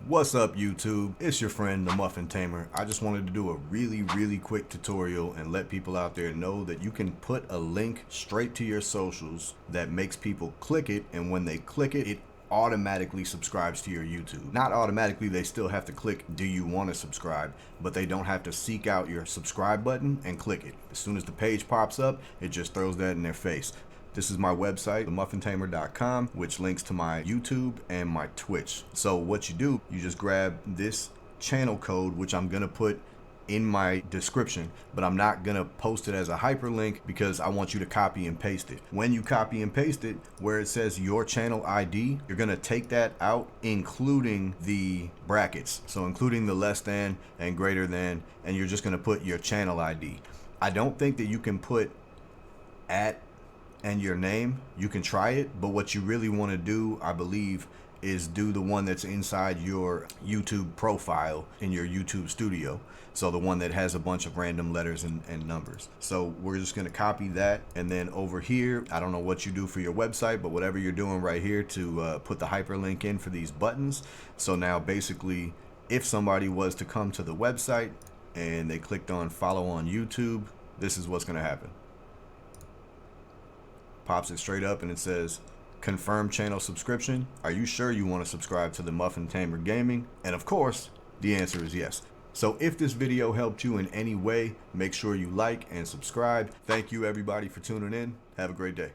What's up, YouTube? It's your friend, the Muffin Tamer. I just wanted to do a really quick tutorial and let people out there know that you can put a link straight to your socials that makes people click it, and when they click it, it automatically subscribes to your YouTube. Not automatically, they still have to click do you want to subscribe, but they don't have to seek out your subscribe button and click it. As soon as the page pops up, it just throws that in their face. This is my website, themuffintamer.com, which links to my YouTube and my Twitch. So what you do, you just grab this channel code, which I'm gonna put in my description, but I'm not gonna post it as a hyperlink because I want you to copy and paste it. When you copy and paste it, where it says your channel ID, you're gonna take that out, including the brackets. So including the less than and greater than, and you're just gonna put your channel ID. I don't think that you can put @ and your name. You can try it, but what you really want to do, I believe, is do the one that's inside your YouTube profile in your YouTube studio. So the one that has a bunch of random letters and numbers. So we're just going to copy that, and then over here, I don't know what you do for your website, but whatever you're doing right here to put the hyperlink in for these buttons. So now basically, if somebody was to come to the website and they clicked on follow on YouTube, this is what's going to happen. Pops it straight up and it says confirm channel subscription. Are you sure you want to subscribe to the Muffin Tamer Gaming? And of course, the answer is yes. So if this video helped you in any way, make sure you like and subscribe. Thank you everybody for tuning in. Have a great day.